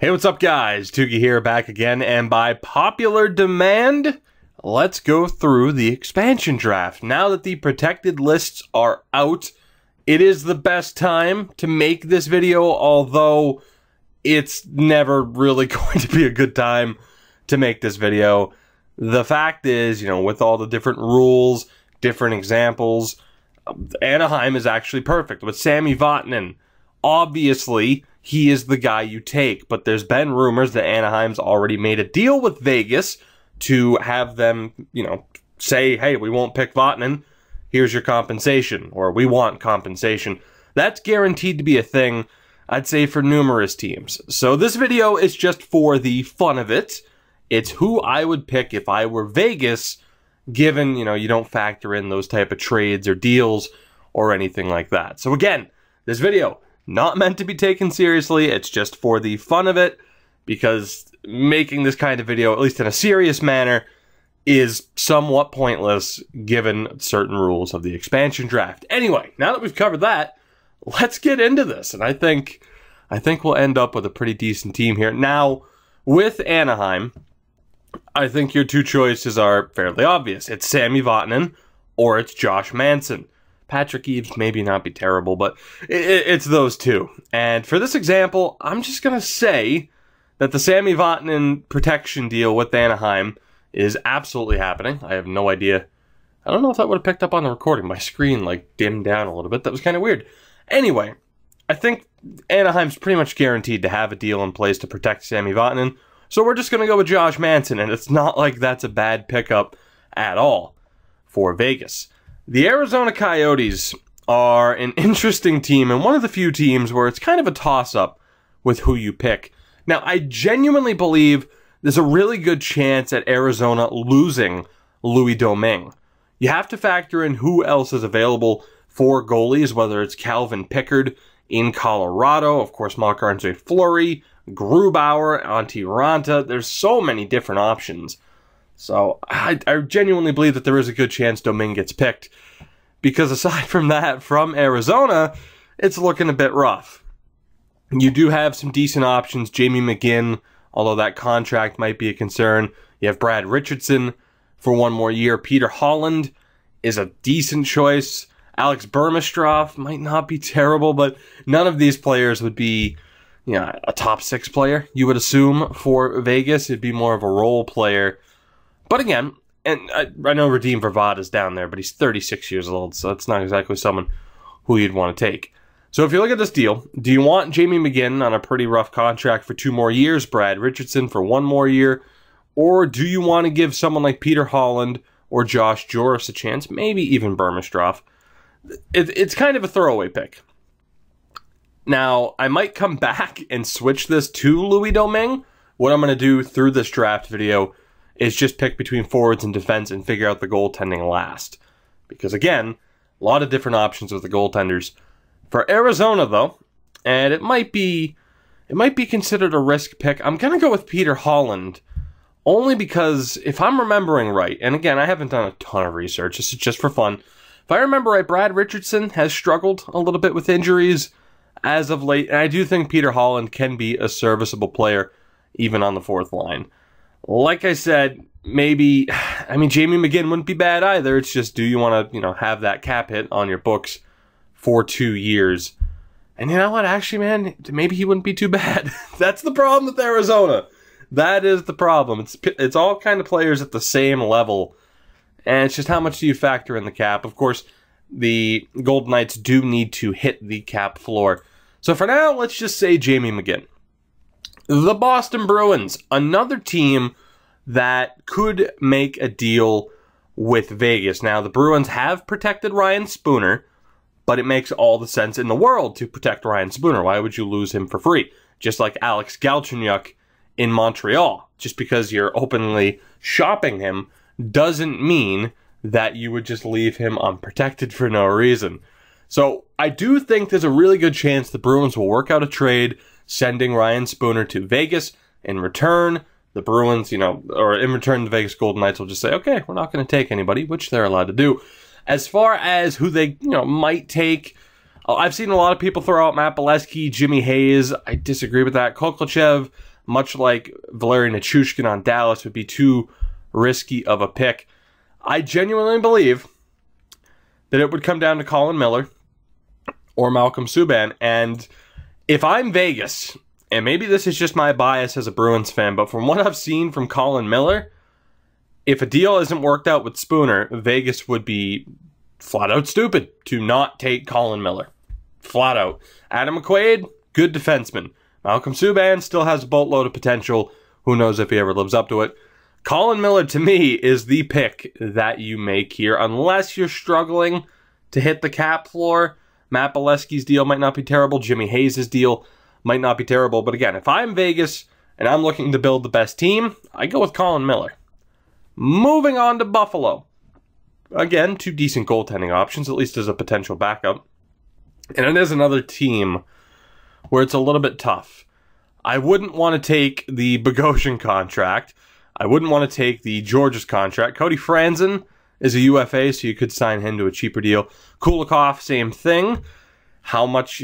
Hey, what's up guys? Tuki here, back again, and by popular demand, let's go through the expansion draft. Now that the protected lists are out, it is the best time to make this video, although it's never really going to be a good time to make this video. The fact is, with all the different rules, different examples, Anaheim is actually perfect. With Sami Vatanen, obviously, he is the guy you take, but there's been rumors that Anaheim's already made a deal with Vegas to have them, say, hey, we won't pick Vatanen, here's your compensation, or we want compensation. That's guaranteed to be a thing, I'd say, for numerous teams. So this video is just for the fun of it. It's who I would pick if I were Vegas, given, you don't factor in those type of trades or deals or anything like that. So again, this video, not meant to be taken seriously, it's just for the fun of it, because making this kind of video, at least in a serious manner, is somewhat pointless given certain rules of the expansion draft. Anyway, now that we've covered that, let's get into this, and I think we'll end up with a pretty decent team here. Now, with Anaheim, I think your two choices are fairly obvious. It's Sami Vatanen or it's Josh Manson. Patrick Eaves maybe not be terrible, but it's those two. And for this example, I'm just going to say that the Sami Vatanen protection deal with Anaheim is absolutely happening. I have no idea. I don't know if that would have picked up on the recording. My screen dimmed down a little bit. That was kind of weird. Anyway, I think Anaheim's pretty much guaranteed to have a deal in place to protect Sami Vatanen. So we're just going to go with Josh Manson, and it's not like that's a bad pickup at all for Vegas. The Arizona Coyotes are an interesting team, and one of the few teams where it's kind of a toss-up with who you pick. Now, I genuinely believe there's a really good chance at Arizona losing Louis Domingue. You have to factor in who else is available for goalies, whether it's Calvin Pickard in Colorado, of course, Marc-Andre Fleury, Grubauer, Antti Raanta. There's so many different options. So I genuinely believe that there is a good chance Domingue gets picked, because aside from that, from Arizona, it's looking a bit rough. You do have some decent options. Jamie McGinn, although that contract might be a concern. You have Brad Richardson for one more year. Peter Holland is a decent choice. Alex Burmistrov might not be terrible, but none of these players would be a top 6 player, you would assume, for Vegas. It'd be more of a role player. But again, and I know Radim Vrvad is down there, but he's 36 years old, so that's not exactly someone who you'd want to take. So if you look at this deal, do you want Jamie McGinn on a pretty rough contract for 2 more years, Brad Richardson for 1 more year, or do you want to give someone like Peter Holland or Josh Joris a chance, maybe even Burmistrov? It's kind of a throwaway pick. Now, I might come back and switch this to Louis Domingue. What I'm going to do through this draft video is just pick between forwards and defense and figure out the goaltending last. Because again, a lot of different options with the goaltenders. For Arizona though, and it might be considered a risk pick, I'm going to go with Peter Holland, only because if I'm remembering right, and again, I haven't done a ton of research, this is just for fun. If I remember right, Brad Richardson has struggled a little bit with injuries as of late, and I do think Peter Holland can be a serviceable player even on the 4th line. Like I said, maybe, Jamie McGinn wouldn't be bad either. It's just, do you want to, have that cap hit on your books for 2 years? And you know what? Actually, man, maybe he wouldn't be too bad. That's the problem with Arizona. That is the problem. It's all kind of players at the same level. And it's just how much do you factor in the cap? Of course, the Golden Knights do need to hit the cap floor. So for now, let's just say Jamie McGinn. The Boston Bruins, another team that could make a deal with Vegas. Now, the Bruins have protected Ryan Spooner, but it makes all the sense in the world to protect Ryan Spooner. Why would you lose him for free? Just like Alex Galchenyuk in Montreal. Just because you're openly shopping him doesn't mean that you would just leave him unprotected for no reason. So I do think there's a really good chance the Bruins will work out a trade sending Ryan Spooner to Vegas. In return, the Bruins, or in return, the Vegas Golden Knights will just say, okay, we're not going to take anybody, which they're allowed to do. As far as who they, might take, I've seen a lot of people throw out Matt Bolesky, Jimmy Hayes. I disagree with that. Kovalchev, much like Valeri Nichushkin on Dallas, would be too risky of a pick. I genuinely believe that it would come down to Colin Miller or Malcolm Subban. And if I'm Vegas, and maybe this is just my bias as a Bruins fan, but from what I've seen from Colin Miller, if a deal isn't worked out with Spooner, Vegas would be flat out stupid to not take Colin Miller. Flat out. Adam McQuaid, good defenseman. Malcolm Subban still has a boatload of potential. Who knows if he ever lives up to it. Colin Miller, to me, is the pick that you make here, unless you're struggling to hit the cap floor. Matt Bolesky's deal might not be terrible. Jimmy Hayes' deal might not be terrible. But again, if I'm Vegas and I'm looking to build the best team, I go with Colin Miller. Moving on to Buffalo. Again, two decent goaltending options, at least as a potential backup. And it is another team where it's a little bit tough. I wouldn't want to take the Bogosian contract. I wouldn't want to take the Georges contract. Cody Franzen is a UFA, so you could sign him to a cheaper deal. Kulikov, same thing. How much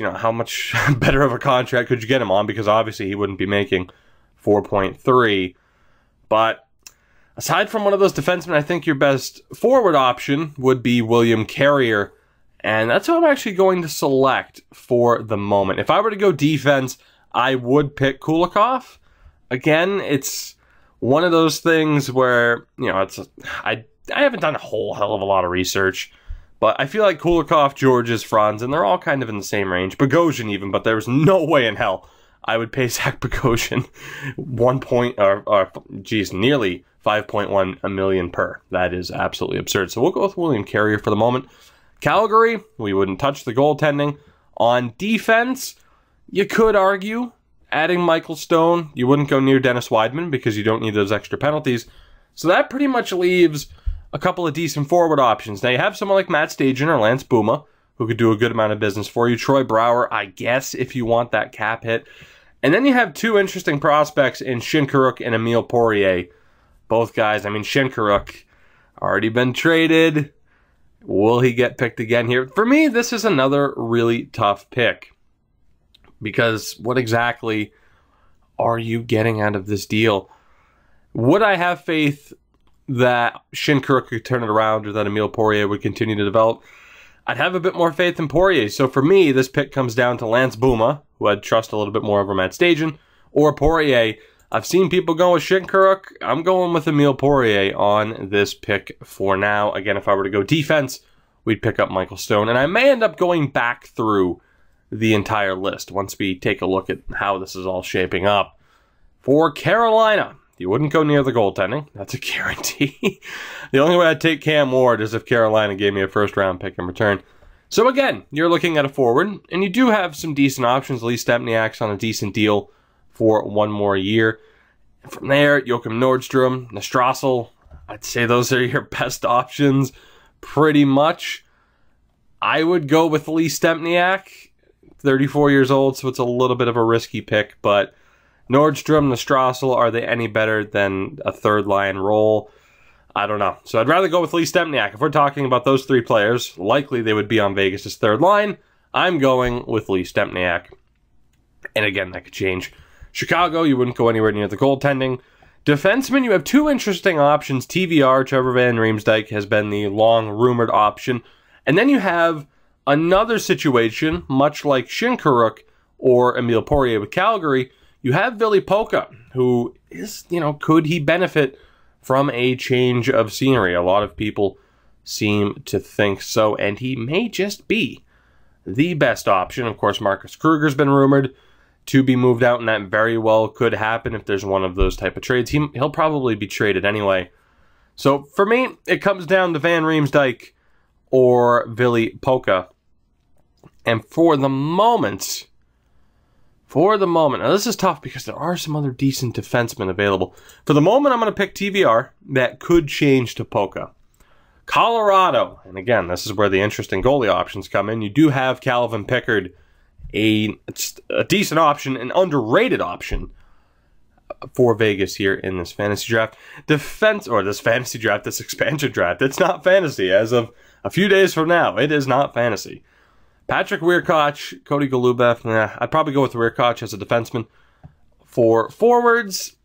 better of a contract could you get him on? Because obviously he wouldn't be making 4.3. But aside from one of those defensemen, I think your best forward option would be William Carrier. And that's who I'm actually going to select for the moment. If I were to go defense, I would pick Kulikov. Again, it's one of those things where, I haven't done a whole hell of a lot of research, but I feel like Kulikov, Georges, Franzen, they're all kind of in the same range. Bogosian even, but there's no way in hell I would pay Zach Bogosian nearly 5.1 million per. That is absolutely absurd. So we'll go with William Carrier for the moment. Calgary, we wouldn't touch the goaltending. On defense, you could argue adding Michael Stone. You wouldn't go near Dennis Weidman because you don't need those extra penalties. So that pretty much leaves a couple of decent forward options. Now you have someone like Matt Stajan or Lance Buma who could do a good amount of business for you. Troy Brouwer, I guess, if you want that cap hit. And then you have two interesting prospects in Shinkaruk and Emile Poirier. Both guys, Shinkaruk already been traded. Will he get picked again here? For me, this is another really tough pick. Because what exactly are you getting out of this deal? Would I have faith that Shinkaruk could turn it around or that Emile Poirier would continue to develop? I'd have a bit more faith in Poirier. So for me, this pick comes down to Lance Buma, who I'd trust a little bit more over Matt Stajan, or Poirier. I've seen people go with Shinkaruk. I'm going with Emile Poirier on this pick for now. Again, if I were to go defense, we'd pick up Michael Stone. And I may end up going back through the entire list once we take a look at how this is all shaping up. For Carolina, you wouldn't go near the goaltending. That's a guarantee. The only way I'd take Cam Ward is if Carolina gave me a first-round pick in return. So again, you're looking at a forward, and you do have some decent options. Lee Stempniak's on a decent deal for one more year. From there, Joachim Nordstrom, Nestrassel, I'd say those are your best options pretty much. I would go with Lee Stempniak, 34 years old, so it's a little bit of a risky pick, but Nordstrom, Nestrassel, are they any better than a third-line role? I don't know. So I'd rather go with Lee Stempniak. If we're talking about those three players, likely they would be on Vegas' third line. I'm going with Lee Stempniak. And again, that could change. Chicago, you wouldn't go anywhere near the goaltending. Defenseman, you have two interesting options. TVR, Trevor Van Riemsdyk, has been the long-rumored option. And then you have another situation, much like Shinkaruk or Emile Poirier with Calgary. You have Ville Pokka, who is, could he benefit from a change of scenery? A lot of people seem to think so, and he may just be the best option. Of course, Marcus Kruger's been rumored to be moved out, and that very well could happen if there's one of those type of trades. He'll probably be traded anyway. So for me, it comes down to Van Riemsdyk or Ville Pokka. And for the moment, now this is tough because there are some other decent defensemen available. For the moment, I'm going to pick TVR. That could change to Pokka. Colorado, and again, this is where the interesting goalie options come in. You do have Calvin Pickard, a decent option, an underrated option for Vegas here in this fantasy draft. This expansion draft. It's not fantasy. As of a few days from now, it is not fantasy. Patrick Wiercott, Cody Golubev. I'd probably go with Wiercott as a defenseman. For forwards,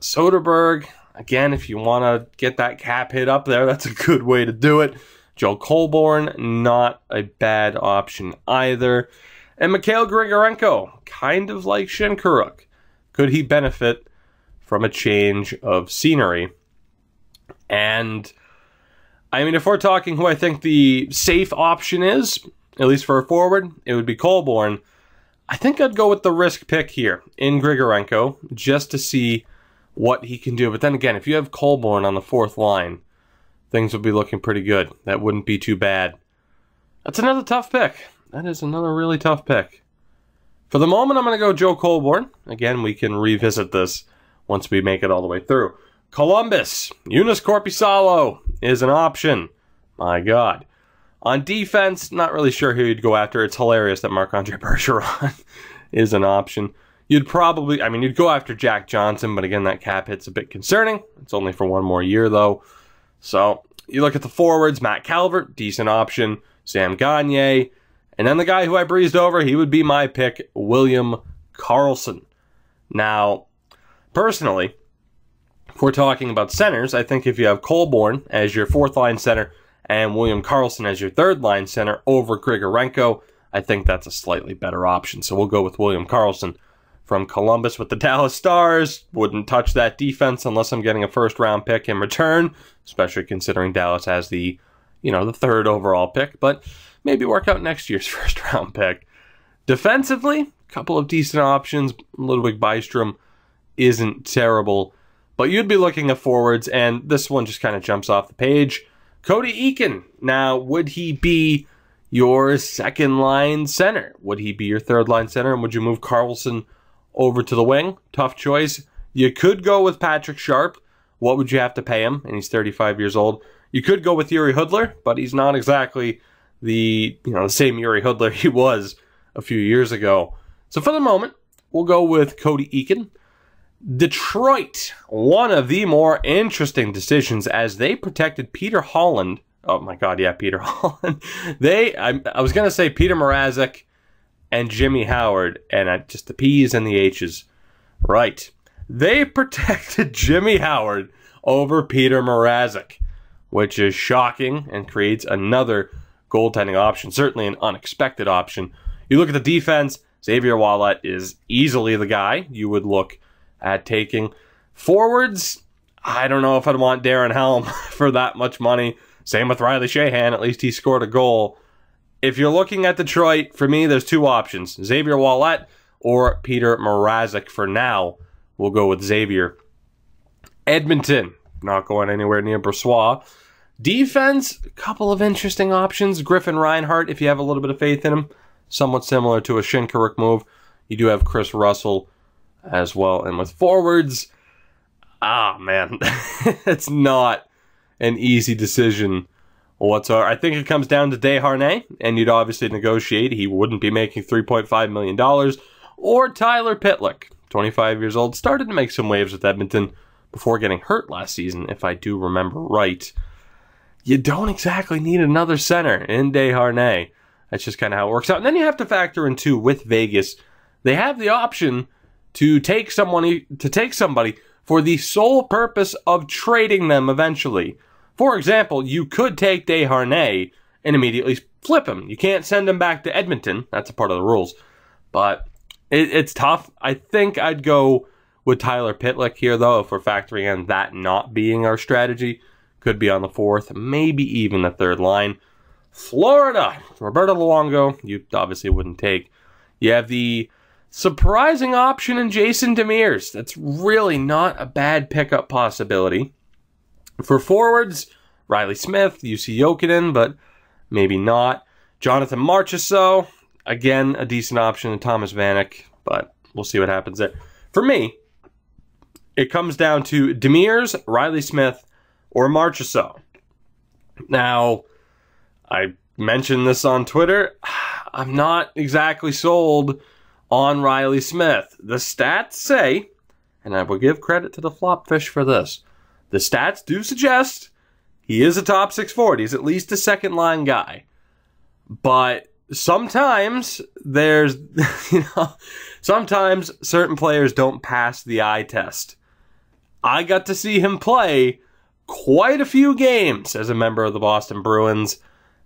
Soderberg, again, if you want to get that cap hit up there, that's a good way to do it. Joe Colborne, not a bad option either. And Mikhail Grigorenko, kind of like Shinkaruk. Could he benefit from a change of scenery? And, I mean, if we're talking who I think the safe option is, at least for a forward, it would be Colborne. I think I'd go with the risk pick here in Grigorenko, just to see what he can do. But then again, if you have Colborne on the fourth line, things would be looking pretty good. That wouldn't be too bad. That's another tough pick. That is another really tough pick. For the moment, I'm going to go Joe Colborne. Again, we can revisit this once we make it all the way through. Columbus, Joonas Korpisalo is an option. My God. On defense, not really sure who you'd go after. It's hilarious that Marc-Andre Bergeron is an option. You'd go after Jack Johnson, but again, that cap hit's a bit concerning. It's only for one more year, though. So, you look at the forwards, Matt Calvert, decent option. Sam Gagner. And then the guy who I breezed over, he would be my pick, William Karlsson. Now, personally, if we're talking about centers, I think if you have Colborne as your fourth-line center and William Karlsson as your third-line center over Grigorenko, I think that's a slightly better option. So we'll go with William Karlsson from Columbus with the Dallas Stars. Wouldn't touch that defense unless I'm getting a first-round pick in return, especially considering Dallas has the third overall pick, but maybe work out next year's first-round pick. Defensively, a couple of decent options. Ludwig Byström isn't terrible, but you'd be looking at forwards, and this one just kind of jumps off the page. Cody Eakin. Now, would he be your second-line center? Would he be your third-line center, and would you move Karlsson over to the wing? Tough choice. You could go with Patrick Sharp. What would you have to pay him? And he's 35 years old. You could go with Yuri Hudler, but he's not exactly the same Yuri Hudler he was a few years ago. So for the moment, we'll go with Cody Eakin. Detroit, one of the more interesting decisions as they protected Peter Holland. Oh my God, yeah, Peter Holland. I was going to say Peter Mrazek and Jimmy Howard, and just the P's and the H's. Right. They protected Jimmy Howard over Peter Mrazek, which is shocking and creates another goaltending option, certainly an unexpected option. You look at the defense, Xavier Ouellet is easily the guy you would look at taking. Forwards, I don't know if I'd want Darren Helm for that much money. Same with Riley Sheahan, at least he scored a goal. If you're looking at Detroit, for me, there's two options. Xavier Ouellet or Peter Mrazek for now. We'll go with Xavier. Edmonton, not going anywhere near Brossoit. Defense, a couple of interesting options. Griffin Reinhart, if you have a little bit of faith in him. Somewhat similar to a Shinkaruk move. You do have Chris Russell as well. And with forwards, man, it's not an easy decision whatsoever. I think it comes down to Desharnais, and you'd obviously negotiate. He wouldn't be making $3.5 million. Or Tyler Pitlick, 25 years old, started to make some waves with Edmonton before getting hurt last season, if I do remember right. You don't exactly need another center in Desharnais. That's just kind of how it works out. And then you have to factor in, too, with Vegas, they have the option to take somebody for the sole purpose of trading them eventually. For example, you could take Desharnais and immediately flip him. You can't send him back to Edmonton. That's a part of the rules. But it's tough. I think I'd go with Tyler Pitlick here, though, if we're factoring in that not being our strategy. Could be on the fourth, maybe even the third line. Florida, Roberto Luongo, you obviously wouldn't take. You have the surprising option in Jason Demers. That's really not a bad pickup possibility. For forwards, Riley Smith, UC Jokinen, but maybe not. Jonathan Marchessault, again, a decent option, and Thomas Vanek, but we'll see what happens there. For me, it comes down to Demers, Riley Smith, or Marchessault. Now, I mentioned this on Twitter. I'm not exactly sold on Riley Smith. The stats say, and I will give credit to the Flopfish for this, the stats do suggest he is a top 6 forward. He's at least a second-line guy. But sometimes there's, sometimes certain players don't pass the eye test. I got to see him play quite a few games as a member of the Boston Bruins.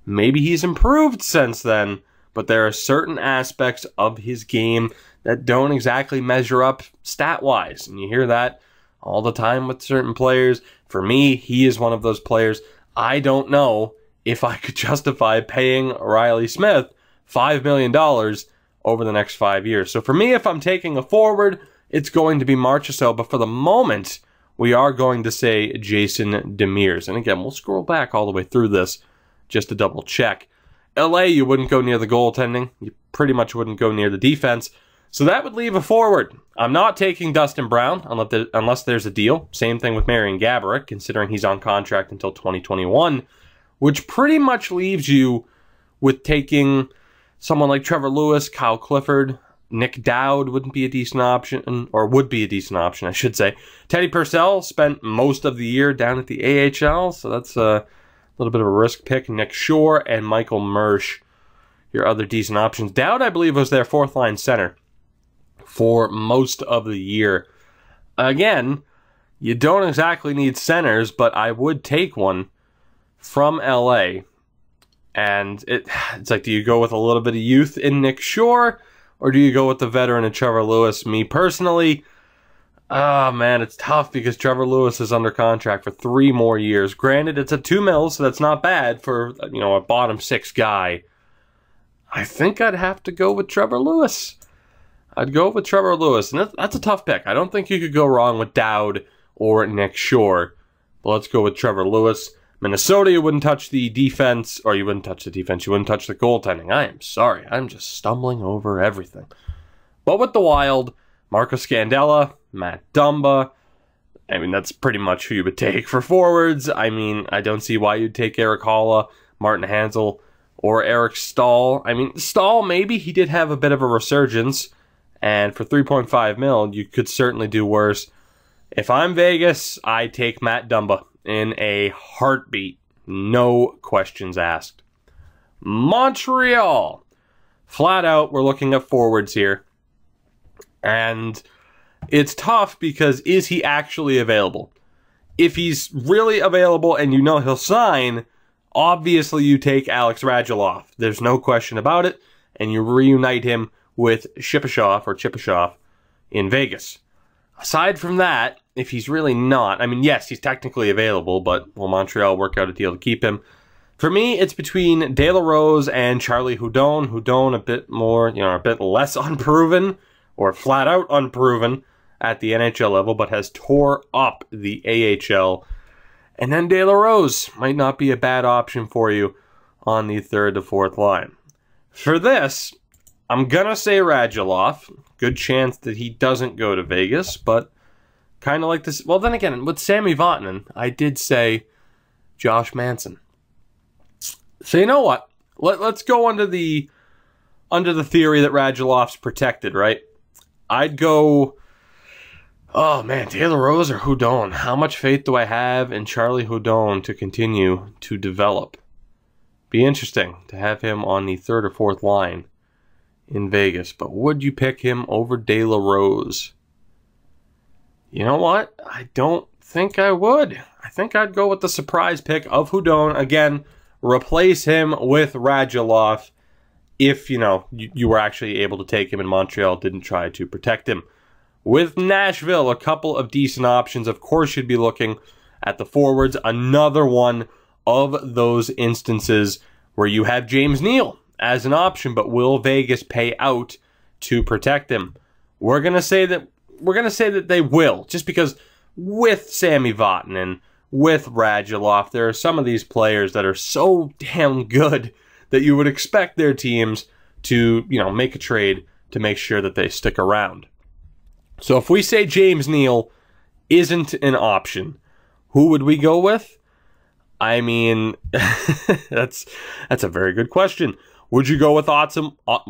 Maybe he's improved since then, but there are certain aspects of his game that don't exactly measure up stat-wise. And you hear that all the time with certain players. For me, he is one of those players. I don't know if I could justify paying Riley Smith $5 million over the next 5 years. So for me, if I'm taking a forward, it's going to be Marchessault. But for the moment, we are going to say Jason Demers. And again, we'll scroll back all the way through this just to double check. LA, you wouldn't go near the goaltending. You pretty much wouldn't go near the defense. So that would leave a forward. I'm not taking Dustin Brown unless there's a deal. Same thing with Marian Gaborik, considering he's on contract until 2021, which pretty much leaves you with taking someone like Trevor Lewis, Kyle Clifford. Nick Dowd wouldn't be a decent option, or would be a decent option, I should say. Teddy Purcell spent most of the year down at the AHL, so that's a little bit of a risk pick. Nick Shore and Michael Mersch, your other decent options. Dowd, I believe, was their fourth-line center for most of the year. Again, you don't exactly need centers, but I would take one from LA. And it's like, do you go with a little bit of youth in Nick Shore, or do you go with the veteran of Trevor Lewis? Me personally, oh man, it's tough because Trevor Lewis is under contract for 3 more years. Granted, it's a $2 million, so that's not bad for, a bottom 6 guy. I think I'd have to go with Trevor Lewis. I'd go with Trevor Lewis, and that's a tough pick. I don't think you could go wrong with Dowd or Nick Shore. But let's go with Trevor Lewis. Minnesota, you wouldn't touch the defense, or you wouldn't touch the defense, you wouldn't touch the goaltending. I am sorry. I'm just stumbling over everything. But with the Wild, Marcus Scandella, Matt Dumba, I mean, that's pretty much who you would take for forwards. I mean, I don't see why you'd take Erik Haula, Martin Hanzal, or Eric Stahl. I mean, Stahl, maybe he did have a bit of a resurgence, and for $3.5 million, you could certainly do worse. If I'm Vegas, I take Matt Dumba in a heartbeat. No questions asked. Montreal. Flat out, we're looking at forwards here. And it's tough because is he actually available? If he's really available and you know he'll sign, obviously you take Alex Radulov. There's no question about it. And you reunite him with Chipachov in Vegas. Aside from that, if he's really not, I mean, yes, he's technically available, but will Montreal work out a deal to keep him? For me, it's between De La Rose and Charlie Hudon. Hudon a bit more, a bit less unproven, or flat out unproven at the NHL level, but has tore up the AHL. And then De La Rose might not be a bad option for you on the 3rd to 4th line. For this, I'm going to say Radulov. Good chance that he doesn't go to Vegas, but kind of like this. Well, then again, with Sami Vatanen, I did say Josh Manson. So you know what? Let's go under the theory that Radulov's protected, right? I'd go, oh man, De La Rose or Hudon. How much faith do I have in Charlie Hudon to continue to develop? Be interesting to have him on the 3rd or 4th line in Vegas. But would you pick him over De La Rose? You know what? I don't think I would. I think I'd go with the surprise pick of Hudon. Again, replace him with Radulov if, you were actually able to take him and Montreal didn't try to protect him. With Nashville, a couple of decent options. Of course, you'd be looking at the forwards. Another one of those instances where you have James Neal as an option, but will Vegas pay out to protect him? We're going to say that they will, just because with Sami Vatanen, with Radulov, there are some of these players that are so damn good that you would expect their teams to, make a trade to make sure that they stick around. So if we say James Neal isn't an option, who would we go with? I mean, that's a very good question. Would you go with Otson? Oh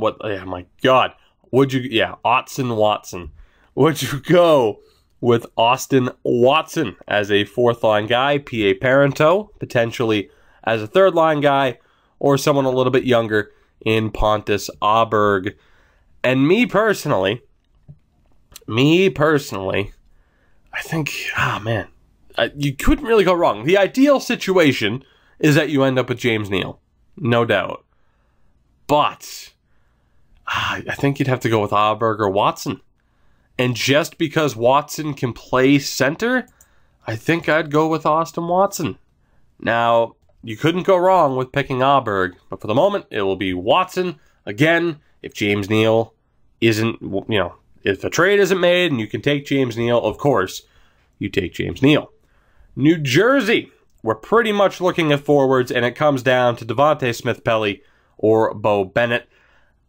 my God. Otson Watson. Would you go with Austin Watson as a 4th line guy, P.A. Parento, potentially as a 3rd line guy, or someone a little bit younger in Pontus Aberg. And me personally, I think, man, you couldn't really go wrong. The ideal situation is that you end up with James Neal, no doubt. But I think you'd have to go with Aberg or Watson. And just because Watson can play center, I think I'd go with Austin Watson. Now, you couldn't go wrong with picking Aberg, but for the moment, it will be Watson. Again, if James Neal isn't, if a trade isn't made and you can take James Neal, of course, you take James Neal. New Jersey, we're pretty much looking at forwards, and it comes down to Devontae Smith-Pelly or Beau Bennett.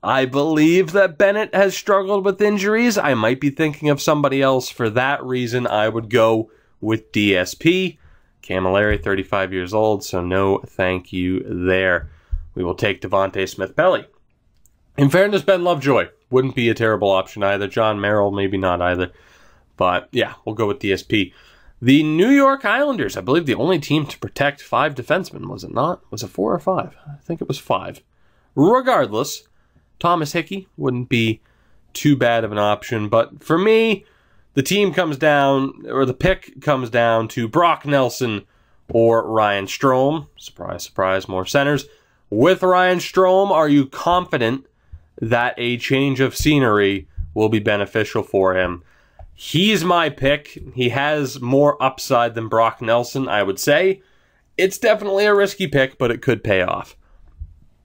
I believe that Bennett has struggled with injuries. I might be thinking of somebody else. For that reason, I would go with DSP. Camilleri, 35 years old, so no thank you there. We will take Devontae Smith-Pelly. In fairness, Ben Lovejoy wouldn't be a terrible option either. John Merrill, maybe not either. But yeah, we'll go with DSP. The New York Islanders, I believe the only team to protect 5 defensemen, was it not? Was it 4 or 5? I think it was 5. Regardless, Thomas Hickey wouldn't be too bad of an option. But for me, the team comes down, or the pick comes down to Brock Nelson or Ryan Strome. Surprise, surprise, more centers. With Ryan Strome, are you confident that a change of scenery will be beneficial for him? He's my pick. He has more upside than Brock Nelson, I would say. It's definitely a risky pick, but it could pay off.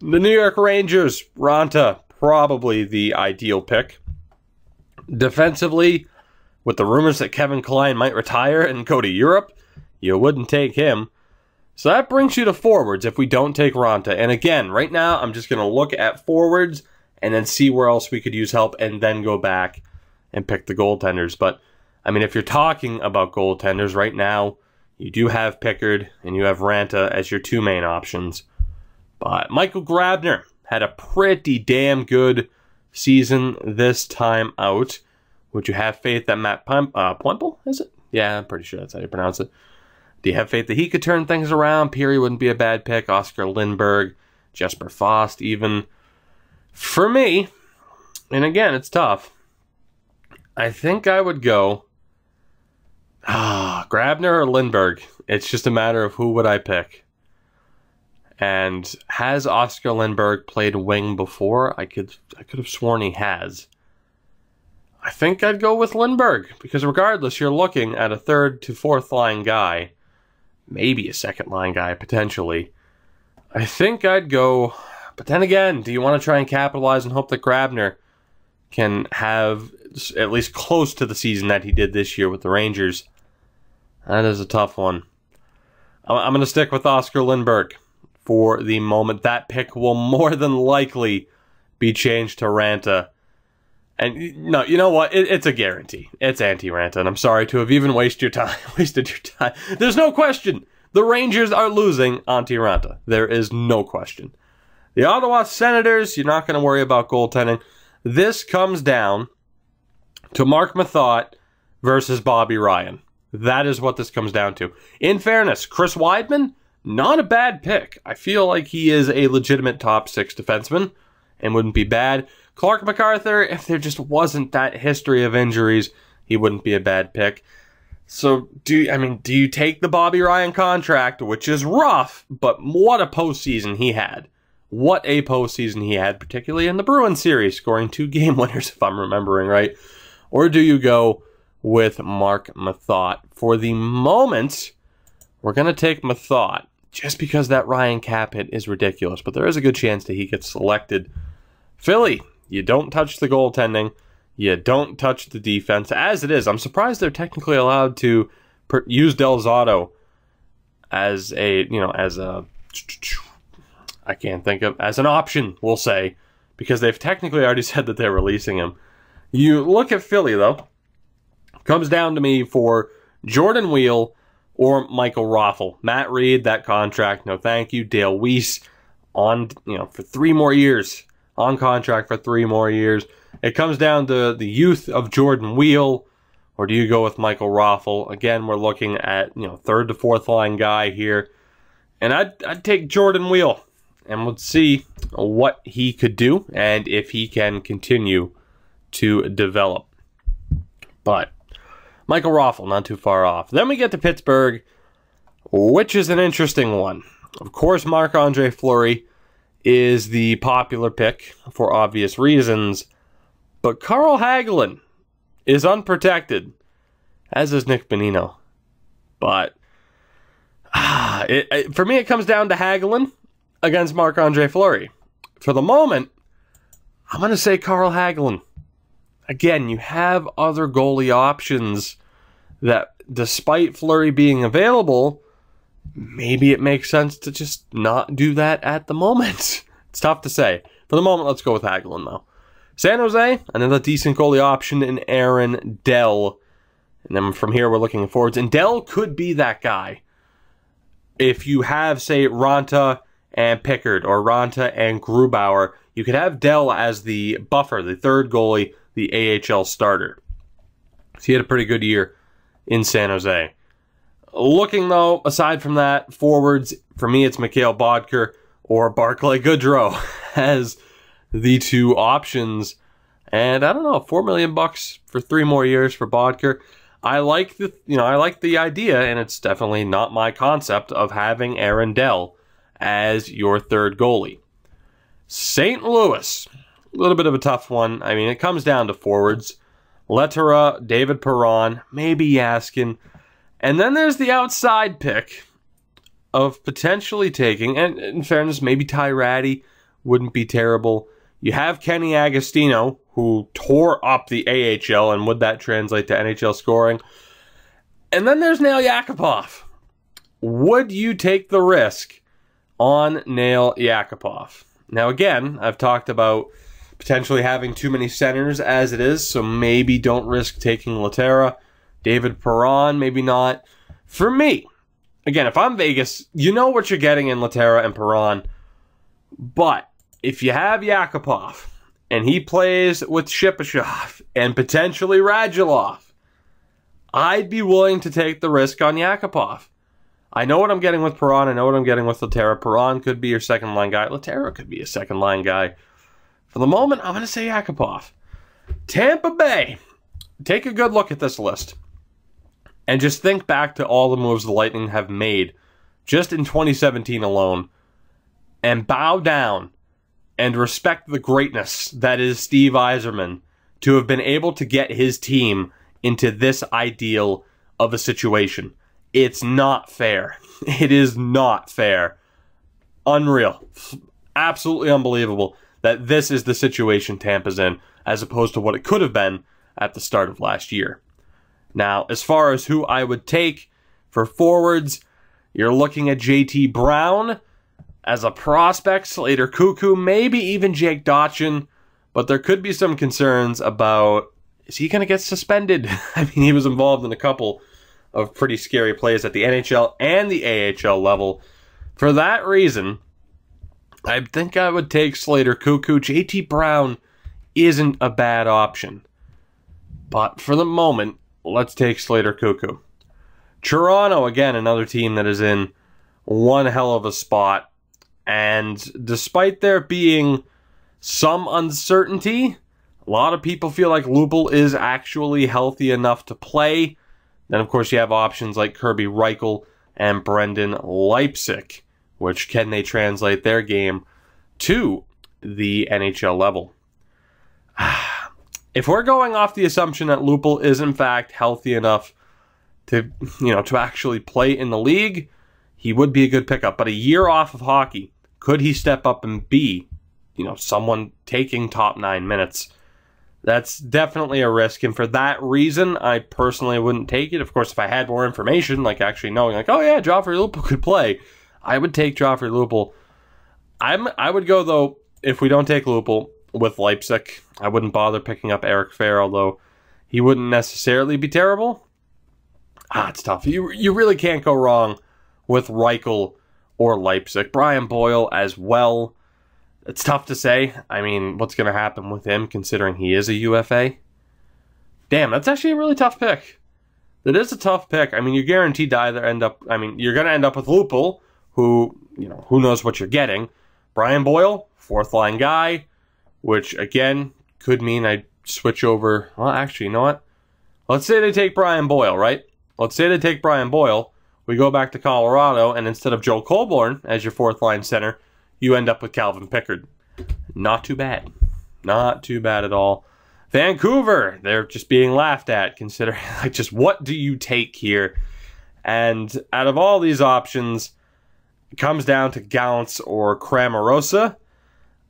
The New York Rangers, Raanta, probably the ideal pick. Defensively, with the rumors that Kevin Klein might retire and go to Europe, you wouldn't take him. So that brings you to forwards if we don't take Raanta. And again, right now, I'm just going to look at forwards and then see where else we could use help and then go back and pick the goaltenders. But, I mean, if you're talking about goaltenders right now, you do have Pickard and you have Raanta as your 2 main options. But Michael Grabner had a pretty damn good season this time out. Would you have faith that Matt Puempel, is it? Yeah, I'm pretty sure that's how you pronounce it. Do you have faith that he could turn things around? Peary wouldn't be a bad pick. Oscar Lindberg, Jesper Fast even. For me, and again, it's tough, I think I would go Grabner or Lindberg. It's just a matter of who would I pick. And has Oscar Lindberg played wing before? I could have sworn he has. I think I'd go with Lindberg, because regardless, you're looking at a 3rd to 4th line guy, maybe a 2nd line guy potentially. I think I'd go, but then again, do you want to try and capitalize and hope that Grabner can have at least close to the season that he did this year with the Rangers? That is a tough one. I'm going to stick with Oscar Lindberg for the moment. That pick will more than likely be changed to Raanta. And no, you know what? It's a guarantee. It's anti-Raanta, and I'm sorry to have even wasted your time. There's no question. The Rangers are losing anti-Raanta. There is no question. The Ottawa Senators, you're not going to worry about goaltending. This comes down to Mark Methot versus Bobby Ryan. That is what this comes down to. In fairness, Chris Weidman, not a bad pick. I feel like he is a legitimate top 6 defenseman and wouldn't be bad. Clark MacArthur, if there just wasn't that history of injuries, he wouldn't be a bad pick. So, do you take the Bobby Ryan contract, which is rough, but what a postseason he had. What a postseason he had, particularly in the Bruins series, scoring 2 game winners, if I'm remembering right. Or do you go with Mark Methot? For the moment, we're going to take Methot, just because that Ryan cap hit is ridiculous, but there is a good chance that he gets selected. Philly, you don't touch the goaltending. You don't touch the defense. As it is, I'm surprised they're technically allowed to use Del Zotto as as an option, we'll say, because they've technically already said that they're releasing him. You look at Philly, though. Comes down to me for Jordan Weal or Michael Raffl. Matt Reed, that contract, no thank you. Dale Weiss on, for 3 more years. On contract for 3 more years. It comes down to the youth of Jordan Weal, or do you go with Michael Raffl? Again, we're looking at 3rd to 4th line guy here, and I'd take Jordan Weal. and we'll see what he could do and if he can continue to develop. But Michael Raffl, not too far off. Then we get to Pittsburgh, which is an interesting one. Of course, Marc-Andre Fleury is the popular pick for obvious reasons, but Carl Hagelin is unprotected, as is Nick Bonino. But for me, it comes down to Hagelin against Marc-Andre Fleury. For the moment, I'm going to say Carl Hagelin. Again, you have other goalie options that, despite Fleury being available, maybe it makes sense to just not do that at the moment. It's tough to say. For the moment, let's go with Hagelin, though. San Jose, another decent goalie option in Aaron Dell. And then from here, we're looking forwards. And Dell could be that guy. If you have, say, Ranta and Pickard or Ranta and Grubauer, you could have Dell as the buffer, the third goalie, the AHL starter. So he had a pretty good year in San Jose. Looking, though, aside from that, forwards, for me, it's Mikhail Bodker or Barclay Goodrow as the two options. And I don't know, $4 million for 3 more years for Bodker. I like the idea, and it's definitely not my concept of having Aaron Dell as your third goalie. St. Louis, a little bit of a tough one. I mean, it comes down to forwards. Lehtera, David Perron, maybe Yaskin. And then there's the outside pick of potentially taking, and in fairness, maybe Ty Ratty wouldn't be terrible. You have Kenny Agostino, who tore up the AHL, and would that translate to NHL scoring? And then there's Nail Yakupov. Would you take the risk on Nail Yakupov? Now, again, I've talked about potentially having too many centers as it is, so maybe don't risk taking Lehtera. David Perron, maybe not. For me, again, if I'm Vegas, you know what you're getting in Lehtera and Perron, but if you have Yakupov, and he plays with Shipachyov and potentially Radulov, I'd be willing to take the risk on Yakupov. I know what I'm getting with Perron. I know what I'm getting with Lehtera. Perron could be your second-line guy. Lehtera could be a second-line guy. For the moment, I'm going to say Yakupov. Tampa Bay. Take a good look at this list. And just think back to all the moves the Lightning have made just in 2017 alone. And bow down and respect the greatness that is Steve Yzerman to have been able to get his team into this ideal of a situation. It's not fair. It is not fair. Unreal. Absolutely unbelievable that this is the situation Tampa's in, as opposed to what it could have been at the start of last year. Now, as far as who I would take for forwards, you're looking at JT Brown as a prospect, Slater Koekkoek, maybe even Jake Dotchin, but there could be some concerns about, is he going to get suspended? I mean, he was involved in a couple of pretty scary plays at the NHL and the AHL level. For that reason, I think I would take Slater Koekkoek. JT Brown isn't a bad option. But for the moment, let's take Slater Koekkoek. Toronto, again, another team that is in one hell of a spot. And despite there being some uncertainty, a lot of people feel like Lupul is actually healthy enough to play. Then, of course, you have options like Kirby Reichel and Brendan Leipsic, which can they translate their game to the NHL level? If we're going off the assumption that Lupul is in fact healthy enough to, to actually play in the league, he would be a good pickup. But a year off of hockey, could he step up and be, someone taking top 9 minutes? That's definitely a risk, and for that reason, I personally wouldn't take it. Of course, if I had more information, like actually knowing, like, oh yeah, Joffrey Lupul could play, I would take Joffrey Lupul. I would go, though, if we don't take Lupul, with Leipsic. I wouldn't bother picking up Eric Fehr, although he wouldn't necessarily be terrible. It's tough. You really can't go wrong with Reichel or Leipsic. Brian Boyle as well. It's tough to say. I mean, what's going to happen with him, considering he is a UFA? Damn, that's actually a really tough pick. That is a tough pick. I mean, you're guaranteed to either end up... I mean, you're going to end up with Lupul, who, who knows what you're getting. Brian Boyle, fourth line guy, which again could mean I switch over. Well, actually, you know what? Let's say they take Brian Boyle, right? Let's say they take Brian Boyle. We go back to Colorado, and instead of Joel Colborne as your fourth line center, you end up with Calvin Pickard. Not too bad. Not too bad at all. Vancouver, they're just being laughed at, considering, like, just what do you take here? And out of all these options, it comes down to Gaunce or Cramarosa,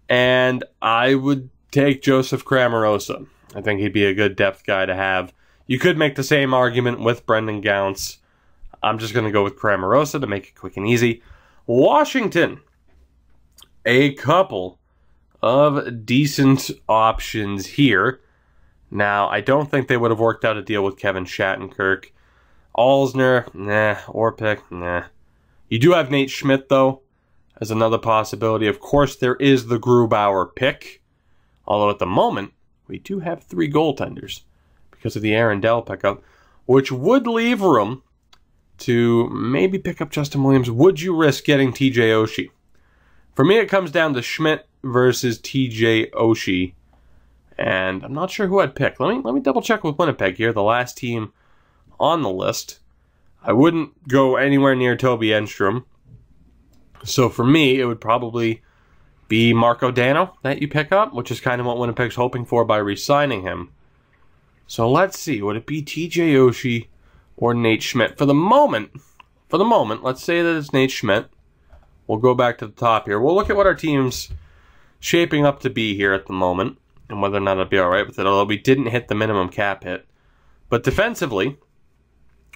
and I would take Joseph Cramarosa. I think he'd be a good depth guy to have. You could make the same argument with Brendan Gaunce. I'm just going to go with Cramarosa to make it quick and easy. Washington, a couple of decent options here. Now, I don't think they would have worked out a deal with Kevin Shattenkirk. Alzner, nah. Orpik, nah. You do have Nate Schmidt, though, as another possibility. Of course, there is the Grubauer pick. Although at the moment, we do have 3 goaltenders because of the Aaron Dell pickup, which would leave room to maybe pick up Justin Williams. Would you risk getting TJ Oshie? For me, it comes down to Schmidt versus TJ Oshie. And I'm not sure who I'd pick. Let me double check with Winnipeg here, the last team on the list. I wouldn't go anywhere near Toby Enstrom. So for me, it would probably be Marco Dano that you pick up, which is kind of what Winnipeg's hoping for by re-signing him. So let's see. Would it be TJ Oshie or Nate Schmidt? For the moment, let's say that it's Nate Schmidt. We'll go back to the top here. We'll look at what our team's shaping up to be here at the moment, and whether or not I'd be alright with it, although we didn't hit the minimum cap hit. But defensively,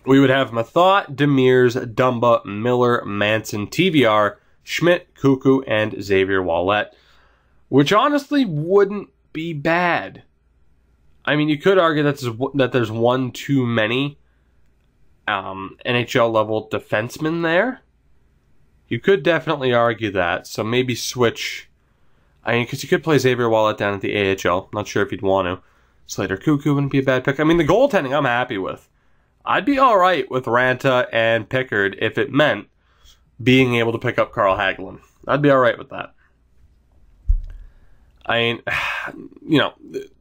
we would have Mathot, Demers, Dumba, Miller, Manson, TVR, Schmidt, Cuckoo, and Xavier Wallet, which honestly wouldn't be bad. I mean, you could argue that there's one too many NHL-level defensemen there. You could definitely argue that, so maybe switch. I mean, because you could play Xavier Wallet down at the AHL. Not sure if you'd want to. Slater Cuckoo wouldn't be a bad pick. I mean, the goaltending I'm happy with. I'd be alright with Ranta and Pickard if it meant being able to pick up Carl Hagelin. I'd be alright with that. I mean,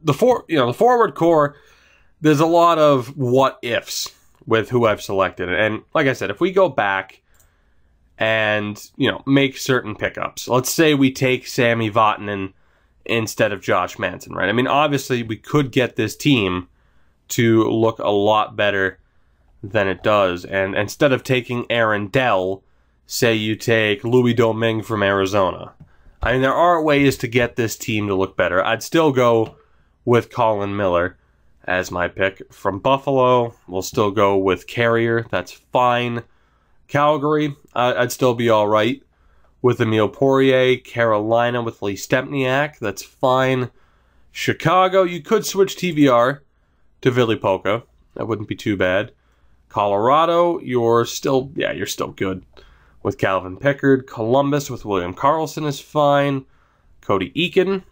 the forward core, there's a lot of what ifs with who I've selected. And like I said, if we go back and, make certain pickups. Let's say we take Sami Vatanen instead of Josh Manson, right? I mean, obviously, we could get this team to look a lot better than it does. And instead of taking Aaron Dell, say you take Louis Domingue from Arizona. I mean, there are ways to get this team to look better. I'd still go with Colin Miller as my pick. From Buffalo, we'll still go with Carrier. That's fine. Calgary, I'd still be all right with Emile Poirier. Carolina with Lee Stempniak, that's fine. Chicago, you could switch TVR to Ville Polka. That wouldn't be too bad. Colorado, you're still good with Calvin Pickard. Columbus with William Karlsson is fine. Cody Eakin,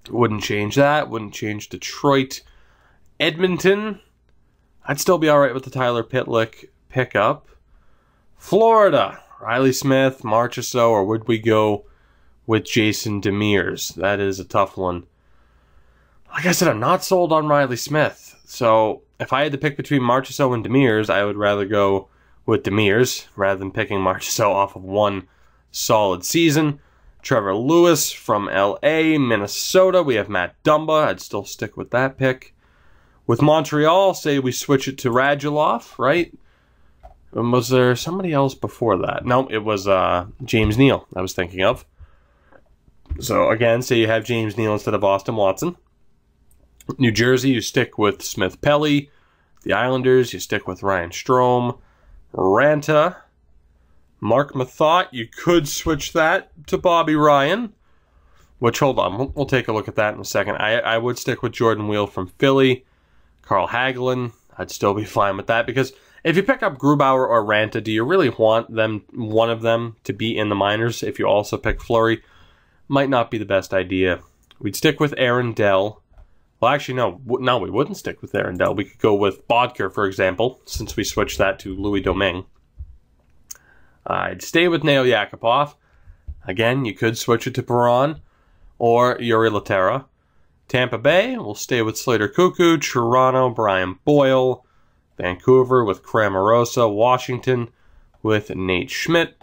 wouldn't change that. Wouldn't change Detroit. Edmonton, I'd still be all right with the Tyler Pitlick pickup. Florida, Riley Smith, Marchessault, or would we go with Jason Demers? That is a tough one. Like I said, I'm not sold on Riley Smith. So if I had to pick between Marchessault and Demers, I would rather go with Demers rather than picking Marchessault off of one solid season. Trevor Lewis from LA, Minnesota. We have Matt Dumba. I'd still stick with that pick. With Montreal, say we switch it to Radulov, right? Was there somebody else before that? No, it was James Neal I was thinking of. So again, say you have James Neal instead of Austin Watson. New Jersey, you stick with Smith Pelly. The Islanders, you stick with Ryan Strome. Ranta, Mark Mathot, you could switch that to Bobby Ryan. Which, hold on, we'll take a look at that in a second. I would stick with Jordan Wheel from Philly. Carl Hagelin, I'd still be fine with that because if you pick up Grubauer or Ranta, do you really want one of them to be in the minors if you also pick Fleury? Might not be the best idea. We'd stick with Aaron Dell. Well, actually, no, we wouldn't stick with Aaron Dell. We could go with Bodker, for example, since we switched that to Louis Domingue. I'd stay with Nail Yakupov. Again, you could switch it to Perron or Yuri Laterra. Tampa Bay, we'll stay with Slater Cuckoo. Toronto, Brian Boyle. Vancouver with Cramarosa. Washington with Nate Schmidt.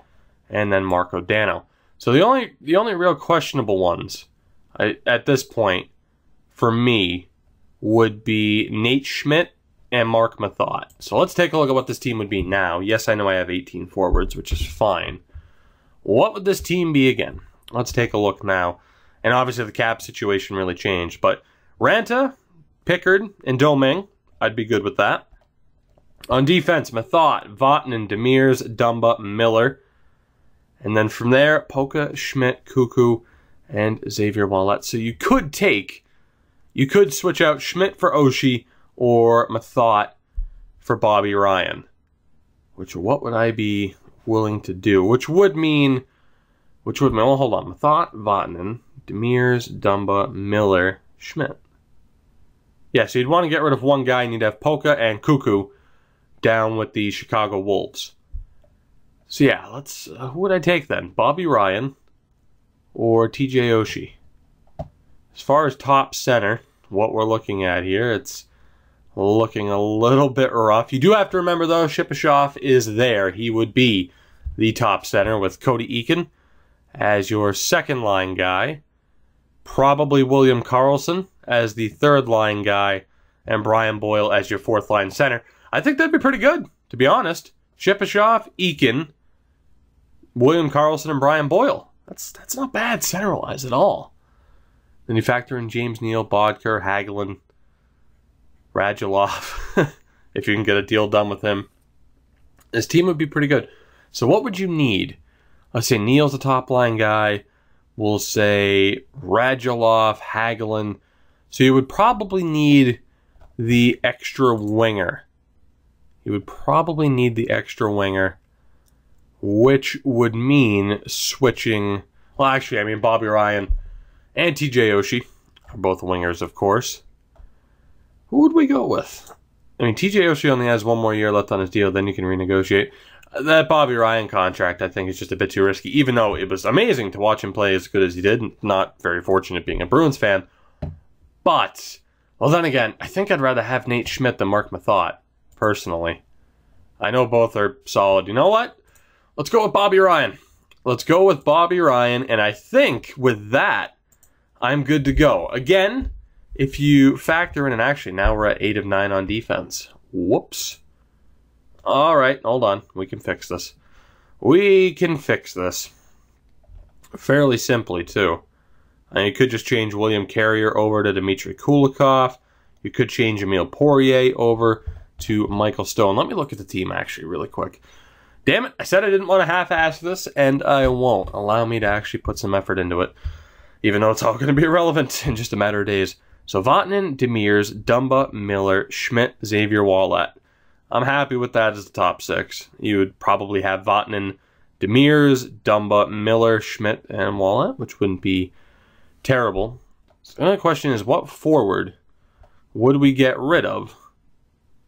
And then Marco Dano. So the only real questionable ones at this point for me would be Nate Schmidt and Marc Methot. So let's take a look at what this team would be now. Yes, I know I have 18 forwards, which is fine. What would this team be again? Let's take a look now. And obviously the cap situation really changed. But Ranta, Pickard, and Domingue, I'd be good with that. On defense, Methot, Vatanen, Demers, Dumba, Miller. And then from there, Polka, Schmidt, Cuckoo, and Xavier Ouellet. So you could switch out Schmidt for Oshie or Methot for Bobby Ryan. What would I be willing to do? Which would mean, well, hold on. Methot, Vatanen, Demers, Dumba, Miller, Schmidt. Yeah, so you'd want to get rid of one guy and you'd have Polka and Cuckoo down with the Chicago Wolves. So yeah, let's, who would I take then? Bobby Ryan or TJ Oshie? As far as top center, what we're looking at here, it's looking a little bit rough. You do have to remember, though, Shipachyov is there. He would be the top center with Cody Eakin as your second line guy. Probably William Karlsson as the third line guy. And Brian Boyle as your fourth line center. I think that'd be pretty good, to be honest. Shipachyov, Eakin, William Karlsson, and Brian Boyle. That's not bad center-wise at all. Then you factor in James Neal, Bodker, Hagelin, Radulov, if you can get a deal done with him. This team would be pretty good. So what would you need? Let's say Neal's a top-line guy. We'll say Radulov, Hagelin. So you would probably need the extra winger. Which would mean switching. Well, actually, I mean, Bobby Ryan and TJ Oshie are both wingers, of course. Who would we go with? I mean, TJ Oshie only has one more year left on his deal, then you can renegotiate. That Bobby Ryan contract, I think, is just a bit too risky, even though it was amazing to watch him play as good as he did. Not very fortunate being a Bruins fan. But, well, then again, I think I'd rather have Nate Schmidt than Marc Methot, personally. I know both are solid. You know what? Let's go with Bobby Ryan. And I think with that, I'm good to go. Again, if you factor in, and actually now we're at 8 of 9 on defense. Whoops. All right, hold on. We can fix this. Fairly simply, too. You could just change William Carrier over to Dmitry Kulikov. You could change Emile Poirier over to Michael Stone. Let me look at the team, actually, really quick. Damn it, I said I didn't want to half-ass this, and I won't. Allow me to actually put some effort into it, even though it's all going to be irrelevant in just a matter of days. So Vatanen, Demers, Dumba, Miller, Schmidt, Xavier Ouellet. I'm happy with that as the top 6. You would probably have Vatanen, Demers, Dumba, Miller, Schmidt, and Ouellet, which wouldn't be terrible. So the only question is, what forward would we get rid of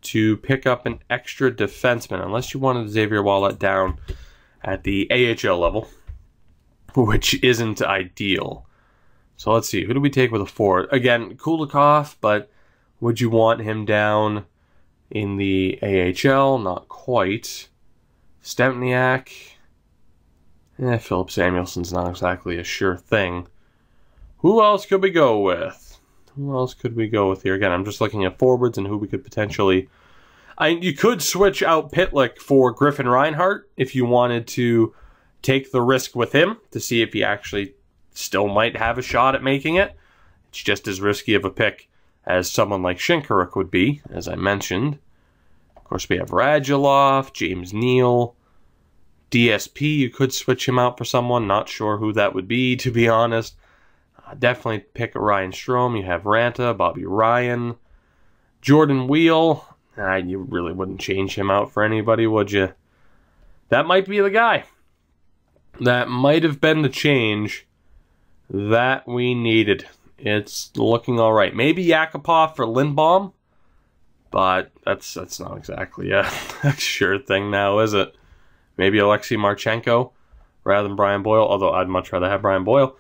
to pick up an extra defenseman, unless you wanted Xavier Ouellet down at the AHL level, which isn't ideal. So let's see, who do we take with a forward? Again, Kulikov, but would you want him down in the AHL? Not quite. Stempniak. Philip Samuelson's not exactly a sure thing. Who else could we go with? Here? Again, I'm just looking at forwards and who we could potentially... you could switch out Pitlick for Griffin Reinhart if you wanted to take the risk with him to see if he actually still might have a shot at making it. It's just as risky of a pick as someone like Shinkaruk would be, as I mentioned. Of course, we have Radulov, James Neal, DSP. You could switch him out for someone. Not sure who that would be, to be honest. Definitely pick a Ryan Strome. You have Ranta, Bobby Ryan, Jordan Wheel. You really wouldn't change him out for anybody, would you? That might be the guy. That might have been the change that we needed. It's looking all right. Maybe Yakupov for Lindbaum, but that's not exactly a sure thing now, is it? Maybe Alexei Marchenko rather than Brian Boyle, although I'd much rather have Brian Boyle.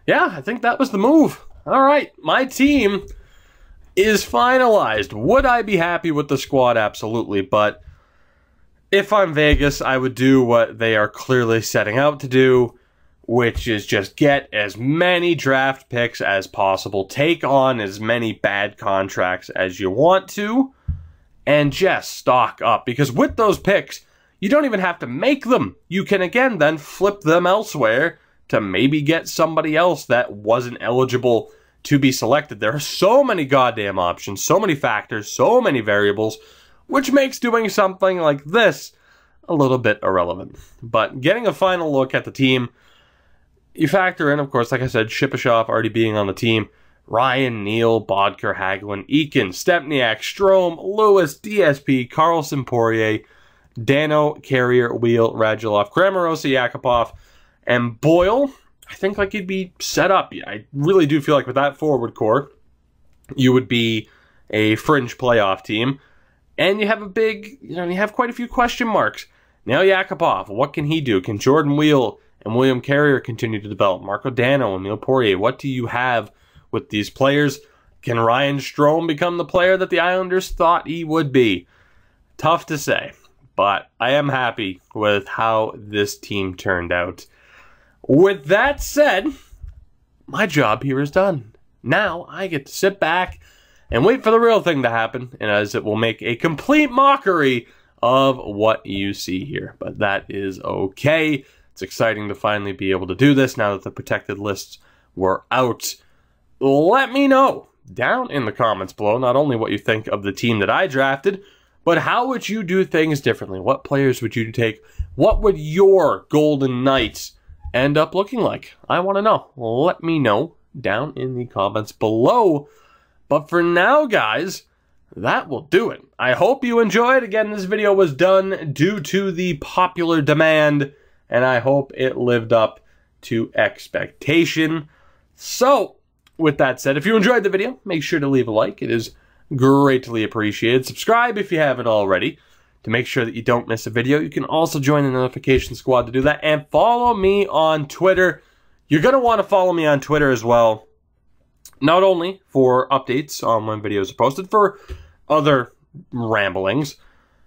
Yeah, I think that was the move. All right, my team is finalized. Would I be happy with the squad? Absolutely, but if I'm Vegas, I would do what they are clearly setting out to do, which is just get as many draft picks as possible, take on as many bad contracts as you want to, and just stock up. Because with those picks, you don't even have to make them. You can, again, then flip them elsewhere to maybe get somebody else that wasn't eligible to be selected. There are so many goddamn options, so many factors, so many variables, which makes doing something like this a little bit irrelevant. But getting a final look at the team, you factor in, of course, like I said, Shipachyov already being on the team, Ryan, Neal, Bodker, Hagelin, Eakin, Stepniak, Strome, Lewis, DSP, Carlson, Poirier, Dano, Carrier, Wheel, Radulov, Grammarosa, Yakupov, and Boyle. I think like you'd be set up. I really do feel like with that forward core, you would be a fringe playoff team. And you have a big, you have quite a few question marks. Now Yakupov, what can he do? Can Jordan Wheel and William Carrier continue to develop? Marco Dano and Neil Poirier, what do you have with these players? Can Ryan Strome become the player that the Islanders thought he would be? Tough to say, but I am happy with how this team turned out. With that said, my job here is done. Now I get to sit back and wait for the real thing to happen, and as it will make a complete mockery of what you see here. But that is okay. It's exciting to finally be able to do this now that the protected lists were out. Let me know down in the comments below not only what you think of the team that I drafted, but how would you do things differently? What players would you take? What would your Golden Knights end up looking like? I want to know. Let me know down in the comments below. But for now, guys, that will do it. I hope you enjoyed. Again, this video was done due to the popular demand, and I hope it lived up to expectation. So, with that said, if you enjoyed the video, make sure to leave a like. It is greatly appreciated. Subscribe if you haven't already to make sure that you don't miss a video. You can also join the notification squad to do that, and follow me on Twitter. You're going to want to follow me on Twitter as well. Not only for updates on when videos are posted, for other ramblings,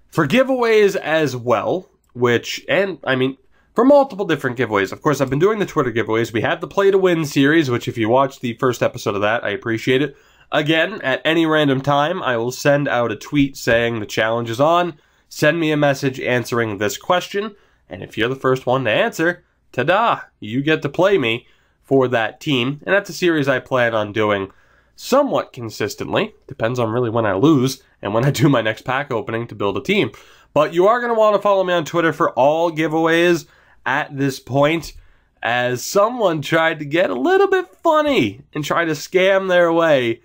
for giveaways as well, for multiple different giveaways. Of course, I've been doing the Twitter giveaways. We have the Play to Win series, which if you watched the first episode of that, I appreciate it. Again, at any random time, I will send out a tweet saying the challenge is on. Send me a message answering this question, and if you're the first one to answer, ta-da, you get to play me for that team, and that's a series I plan on doing somewhat consistently. Depends on really when I lose and when I do my next pack opening to build a team. But you are going to want to follow me on Twitter for all giveaways at this point, as someone tried to get a little bit funny and try to scam their way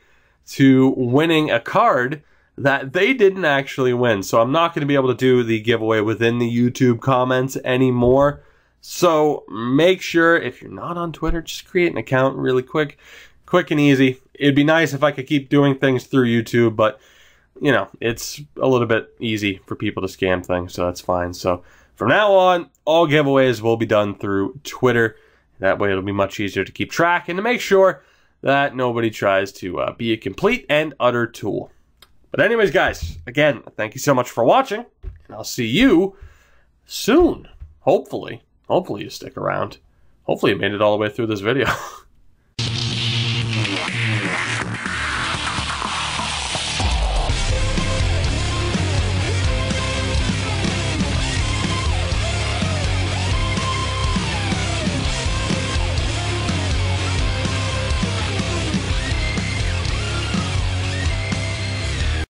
to winning a card that they didn't actually win. So I'm not going to be able to do the giveaway within the YouTube comments anymore. So make sure, if you're not on Twitter, just create an account really quick and easy. It'd be nice if I could keep doing things through YouTube, but, it's a little bit easy for people to scam things, so that's fine. So from now on, all giveaways will be done through Twitter. That way it'll be much easier to keep track and to make sure that nobody tries to be a complete and utter tool. But anyways, guys, again, thank you so much for watching, and I'll see you soon, hopefully. Hopefully you stick around. Hopefully you made it all the way through this video.